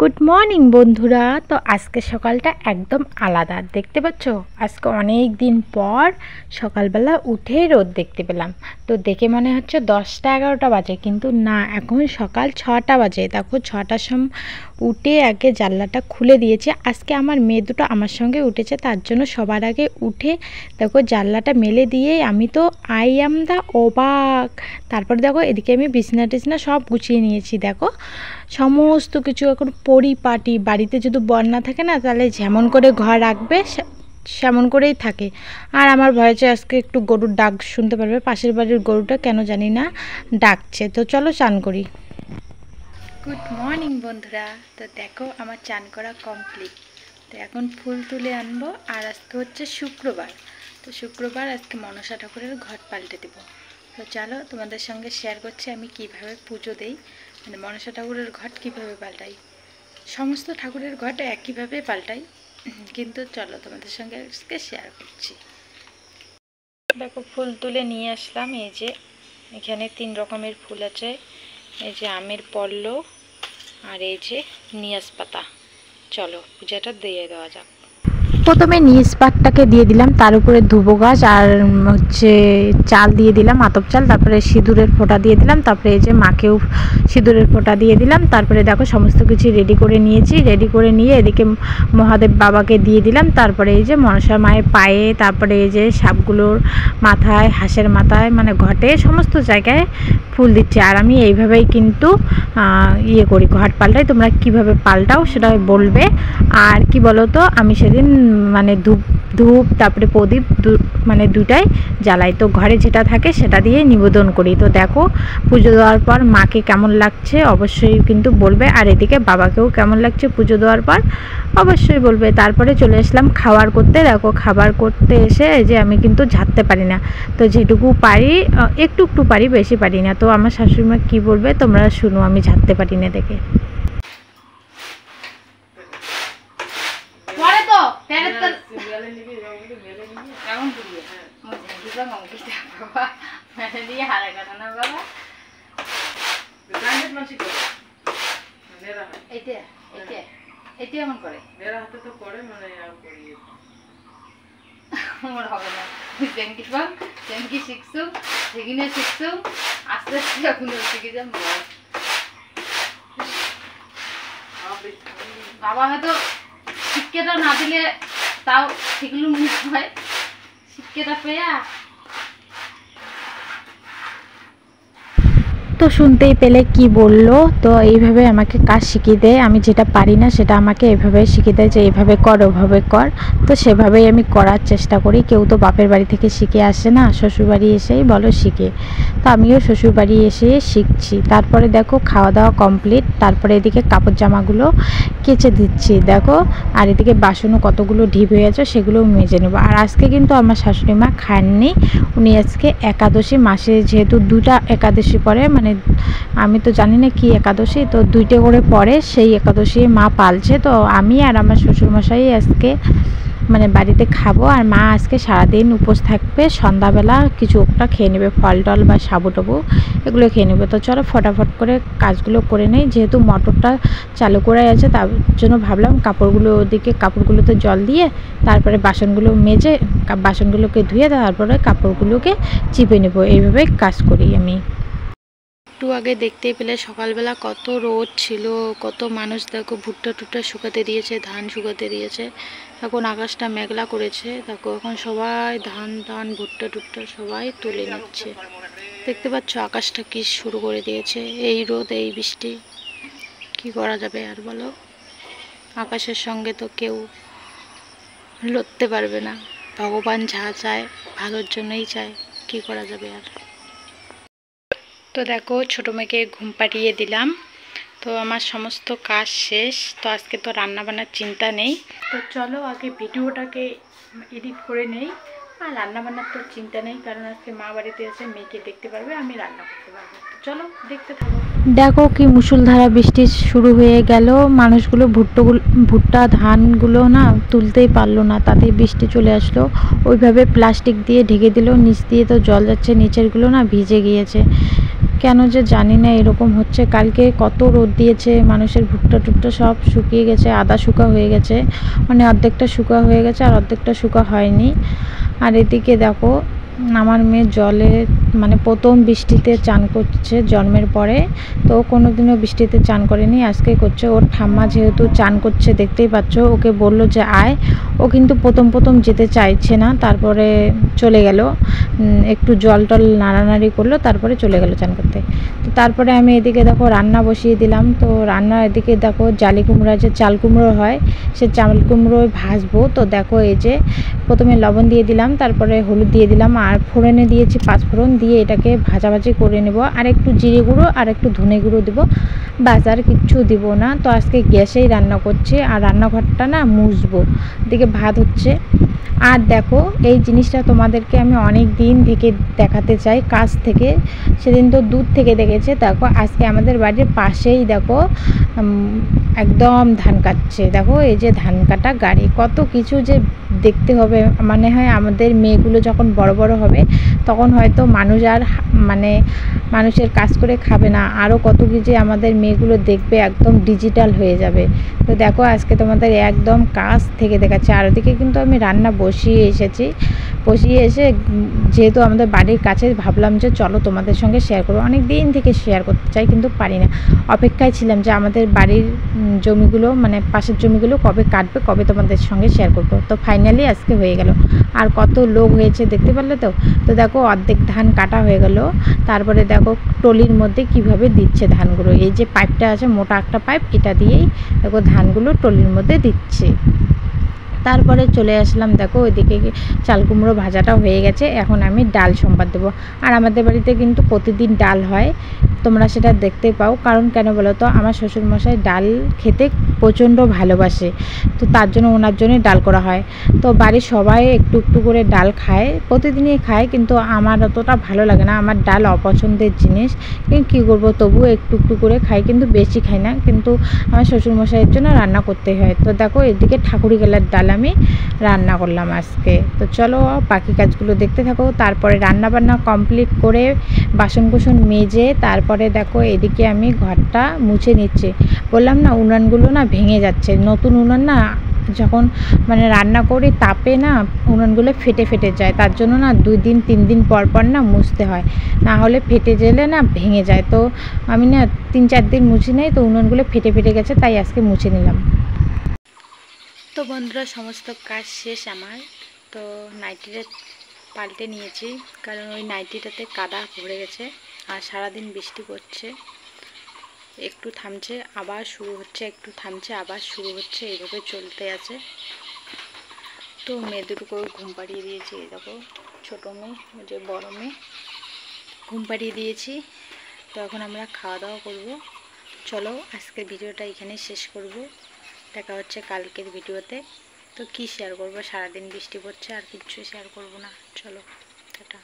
Good morning বন্ধুরা। তো আজকে সকালটা একদম আলাদা, দেখতে পাচ্ছ। আজকে অনেক দিন পর সকালবেলা উঠে রোদ দেখতে পেলাম। তো দেখে মনে হচ্ছে 10টা-11টা বাজে, কিন্তু না, এখন সকাল 6টা বাজে। দেখো 6টার সময় উঠে আগে জানলাটা খুলে দিয়েছে। আজকে আমার মেয়ে দুটো আমার সঙ্গে উঠেছে, তার জন্য সবার আগে উঠে দেখো জানলাটা মেলে দিয়ে আমি তো আই অ্যাম দা অবাক। তারপর দেখো এদিকে আমি বিছনা টিছনা সব গুছিয়ে নিয়েছি। দেখো সমস্ত কিছু এখন পরিপাটি। বাড়িতে যদি বন্যা থাকে না, তাহলে যেমন করে ঘর রাখবে সেমন করেই থাকে। আর আমার ভয় আছে আজকে একটু গরুর ডাক শুনতে পারবে, পাশের বাড়ির গরুটা কেন জানি না ডাকছে। তো চলো চান করি। গুড মর্নিং বন্ধুরা। তো দেখো আমার চান করা কমপ্লিট। তো এখন ফুল তুলে আনবো। আর আজকে হচ্ছে শুক্রবার। তো শুক্রবার আজকে মনসা ঠাকুরের ঘট পাল্টে দেবো। তো চলো তোমাদের সঙ্গে শেয়ার করছি আমি কিভাবে পুজো দেই, মানে মনসা ঠাকুরের ঘট কিভাবে পাল্টাই। সমস্ত ঠাকুরের ঘট একইভাবে পাল্টাই, কিন্তু চলো তোমাদের সঙ্গে আজকে শেয়ার করছি। দেখো ফুল তুলে নিয়ে আসলাম। এই যে এখানে 3 রকমের ফুল আছে। এই যে আমের পল্লব আর এই যে নিয়াজ পাতা। চলো পূজাটা দিয়ে দেওয়া যাক। প্রথমে নিজ পাটটাকে দিয়ে দিলাম, তার উপরে ধুবো গাছ আর হচ্ছে চাল দিয়ে দিলাম, আতপ চাল। তারপরে সিঁদুরের ফোঁটা দিয়ে দিলাম। তারপরে এই যে মাকেও সিঁদুরের ফোঁটা দিয়ে দিলাম। তারপরে দেখো সমস্ত কিছু রেডি করে নিয়েছি। রেডি করে নিয়ে এদিকে মহাদেব বাবাকে দিয়ে দিলাম। তারপরে এই যে মনসা মায়ের পায়ে, তারপরে এই যে সাপগুলোর মাথায়, হাঁসের মাথায়, মানে ঘটে সমস্ত জায়গায় ফুল দিচ্ছি। আর আমি এইভাবেই কিন্তু করি, ঘট পাল্টাই। তোমরা কিভাবে পাল্টাও সেটা বলবে। আর কি বলো তো, আমি সেদিন মানে ধূপ তারপরে প্রদীপ মানে দুটাই জ্বালাই। তো ঘরে যেটা থাকে সেটা দিয়ে নিবেদন করি। তো দেখো পুজো দেওয়ার পর মাকে কেমন লাগছে অবশ্যই কিন্তু বলবে, আর এদিকে বাবাকেও কেমন লাগছে পুজো দেওয়ার পর অবশ্যই বলবে। তারপরে চলে আসলাম খাবার করতে। দেখো খাবার করতে এসে এই যে আমি কিন্তু ঝাড়তে পারি না, তো যেটুকু পারি একটু পারি, বেশি পারি না। তো আমার শাশুড়িমা কি বলবে তোমরা শুনো, আমি ঝাড়তে পারি না দেখে। বাবা হয়তো শিক্ষাটা না দিলে তাও সেগুলো মনে হয় শিক্ষাটা পেয়া। তো শুনতেই পেলে কি বললো। তো এইভাবে আমাকে কাজ শিখিয়ে দেয়। আমি যেটা পারি না সেটা আমাকে এইভাবে শিখিয়ে দেয় যে এইভাবে কর, ওভাবে কর। তো সেভাবেই আমি করার চেষ্টা করি। কেউ তো বাপের বাড়ি থেকে শিখে আসে না, শ্বশুরবাড়ি এসেই বলো শিখে। তো আমিও শ্বশুরবাড়ি এসে শিখছি। তারপরে দেখো খাওয়া দাওয়া কমপ্লিট। তারপরে এদিকে কাপড় জামাগুলো কেচে দিচ্ছি দেখো। আর এদিকে বাসনও কতগুলো ঢিপ হয়ে আছে, সেগুলোও মেজে নেবো। আর আজকে কিন্তু আমার শাশুড়ি মা খাননি, উনি আজকে একাদশী, মাসে যেহেতু 2টা একাদশী পড়ে, মানে আমি তো জানি না কি একাদশী, তো 2টে করে পড়ে, সেই একাদশী মা পালছে। তো আমি আর আমার শ্বশুরমশাই আজকে মানে বাড়িতে খাবো। আর মা আজকে সারাদিন উপোস থাকবে, সন্ধ্যাবেলা কিছু একটা খেয়ে নেবে, ফল টল বা সাবু টাবু এগুলো খেয়ে নেবে। তো চলো ফটাফট করে কাজগুলো করে নেই, যেহেতু মোটরটা চালু করে আছে, তার জন্য ভাবলাম কাপড়গুলো ওদিকে কাপড়গুলোতে জল দিয়ে তারপরে বাসনগুলো মেজে বাসনগুলোকে ধুয়ে তারপরে কাপড়গুলোকে চিপে নেবো। এইভাবে কাজ করি আমি। একটু আগে দেখতেই পেলে সকালবেলা কত রোদ ছিল, কত মানুষ দেখো ভুট্টা টুট্টা শুকাতে দিয়েছে, ধান শুকাতে দিয়েছে। এখন আকাশটা মেঘলা করেছে, দেখো এখন সবাই ধান ভুট্টা টুট্টা সবাই তুলে নিচ্ছে। দেখতে পাচ্ছ আকাশটা কি শুরু করে দিয়েছে, এই রোদ এই বৃষ্টি, কি করা যাবে আর বলো। আকাশের সঙ্গে তো কেউ লড়তে পারবে না, ভগবান যা চায় ভালোর জন্যই চায়, কি করা যাবে আর। তো দেখো ছোটো মেয়েকে ঘুম পাড়িয়ে দিলাম। তো আমার সমস্ত কাজ শেষ। তো আজকে তো রান্না বান্নার চিন্তা নেই। তো চলো আগে ভিডিওটাকে এডিট করে নেই। আর রান্না বান্নার তো চিন্তা নেই, কারণ আজকে মা বাড়িতে এসে মেয়েকে দেখতে পারবে, আমি রান্না করতে পারবো। তো চলো দেখতে থাকো। দেখো কি মুষলধারা বৃষ্টি শুরু হয়ে গেল। মানুষগুলো ভুট্টা ধানগুলো না তুলতেই পারলো না, তাতে বৃষ্টি চলে আসলো। ওইভাবে প্লাস্টিক দিয়ে ঢেকে দিল, নিচ দিয়ে তো জল যাচ্ছে, নিচেরগুলো না ভিজে গিয়েছে। কেন যে জানি না এরকম হচ্ছে। কালকে কত রোদ দিয়েছে, মানুষের ভুট্টা টুট্টা সব শুকিয়ে গেছে, আদা শুকা হয়ে গেছে, মানে অর্ধেকটা শুকা হয়ে গেছে আর অর্ধেকটা শুকা হয়নি। আর এদিকে দেখো আমার মেয়ে জলে মানে প্রথম বৃষ্টিতে চান করছে জন্মের পরে, তো কোনো দিনও বৃষ্টিতে চান করেনি, আজকে করছে। ওর ঠাম্মা যেহেতু চান করছে দেখতেই পাচ্ছ, ওকে বলল যে আয়, ও কিন্তু প্রথম যেতে চাইছে না, তারপরে চলে গেল, একটু জল টল নাড়ানাড়ি করলো, তারপরে চলে গেল চান করতে। তো তারপরে আমি এদিকে দেখো রান্না বসিয়ে দিলাম। তো রান্না এদিকে দেখো জালি কুমড়া, যে চাল কুমড়ো হয় সে চাল কুমড়ো ভাজবো। তো দেখো এই যে প্রথমে লবণ দিয়ে দিলাম, তারপরে হলুদ দিয়ে দিলাম, আর ফোড়নে দিয়েছি পাঁচফোড়ন দিয়ে এটাকে ভাজাভাজি করে নেব। আর একটু জিরে গুঁড়ো আর একটু ধনে গুঁড়ো দেবো, বাজার কিচ্ছু দিব না। তো আজকে গ্যাসেই রান্না করছি, আর রান্নাঘরটা না মুছবো। এদিকে ভাত হচ্ছে। আর দেখো এই জিনিসটা তোমাদেরকে আমি অনেক দিন থেকে দেখাতে চাই, কাছ থেকে, সেদিন তো দূর থেকে দেখেছে। দেখো আজকে আমাদের বাড়ির পাশেই দেখো একদম ধান কাটছে। দেখো এই যে ধান কাটা গাড়ি, কত কিছু যে দেখতে হবে। মানে হয় আমাদের মেয়েগুলো যখন বড় বড় হবে তখন হয়তো মানুষ আর মানে মানুষের কাজ করে খাবে না, আরও কত কিছু আমাদের মেয়েগুলো দেখবে, একদম ডিজিটাল হয়ে যাবে। তো দেখো আজকে তোমাদের একদম কাছ থেকে দেখাচ্ছে। আর ওদিকে কিন্তু আমি রান্না বসিয়ে এসেছি। বসিয়ে এসে যেহেতু আমাদের বাড়ির কাছে, ভাবলাম যে চলো তোমাদের সঙ্গে শেয়ার করবো। অনেক দিন থেকে শেয়ার করতে চাই কিন্তু পারি না, অপেক্ষায় ছিলাম যে আমাদের বাড়ির জমিগুলো, মানে পাশের জমিগুলো কবে কাটবে, কবে তোমাদের সঙ্গে শেয়ার করবো। তো ফাইনালি আজকে হয়ে গেল। আর কত লোক হয়েছে দেখতে পারলে তো। তো দেখো অর্ধেক ধান কাটা হয়ে গেল। তারপরে দেখো টলির মধ্যে কিভাবে দিচ্ছে ধানগুলো, এই যে পাইপটা আছে, মোটা একটা পাইপ, এটা দিয়েই দেখো ধানগুলো টলির মধ্যে দিচ্ছে। তারপরে চলে আসলাম, দেখো ওইদিকে চাল কুমড়ো ভাজাটা হয়ে গেছে, এখন আমি ডাল সম্বাদ দেবো। আর আমাদের বাড়িতে কিন্তু প্রতিদিন ডাল হয়, তোমরা সেটা দেখতে পাও। কারণ কেন বলো তো, আমার শ্বশুরমশাই ডাল খেতে প্রচণ্ড ভালোবাসে, তো তার জন্য ওনার জন্যই ডাল করা হয়। তো বাড়ির সবাই একটু একটু করে ডাল খায়, প্রতিদিনই খায়, কিন্তু আমার অতটা ভালো লাগে না, আমার ডাল অপছন্দের জিনিস। কিন্তু কী করবো, তবুও একটু একটু করে খাই, কিন্তু বেশি খাই না, কিন্তু আমার শ্বশুরমশাইয়ের জন্য রান্না করতেই হয়। তো দেখো এদিকে ঠাকুরি গেলার ডাল আমি রান্না করলাম আজকে। তো চলো বাকি কাজগুলো দেখতে থাকো। তারপরে রান্না বান্না কমপ্লিট করে বাসন কুসন মেজে তারপরে দেখো এদিকে আমি ঘরটা মুছে নিচ্ছি। বললাম না উনানগুলো না ভেঙে যাচ্ছে, নতুন উনান না, যখন মানে রান্না করি তাপে না উনানগুলো ফেটে ফেটে যায়, তার জন্য না 2 দিন 3 দিন পর পর না মুছতে হয়, না হলে ফেটে গেলে না ভেঙে যায়। তো আমি না 3-4 দিন মুছি নাই, তো উনানগুলো ফেটে ফেটে গেছে, তাই আজকে মুছে নিলাম। তো বন্ধুরা সমস্ত কাজ শেষ আমার। তো নাইটিটা পাল্টে নিয়েছি, কারণ ওই নাইটিটাতে কাদা ভরে গেছে, আর সারাদিন বৃষ্টি পড়ছে, একটু থামছে আবার শুরু হচ্ছে, একটু থামছে আবার শুরু হচ্ছে, এইভাবে চলতে আছে। তো মেয়ে দুটোকেও ঘুম পাড়িয়ে দিয়েছি, এই দেখো ছোটো মেয়ে, যে বড়ো মেয়ে ঘুম পাড়িয়ে দিয়েছি। তো এখন আমরা খাওয়া দাওয়া করবো। চলো আজকের ভিডিওটা এখানে শেষ করব, দেখা হচ্ছে কালকের ভিডিওতে। তো কি শেয়ার করবো, সারাদিন বৃষ্টি পড়ছে, আর কিচ্ছু শেয়ার করব না। চলো টাটা।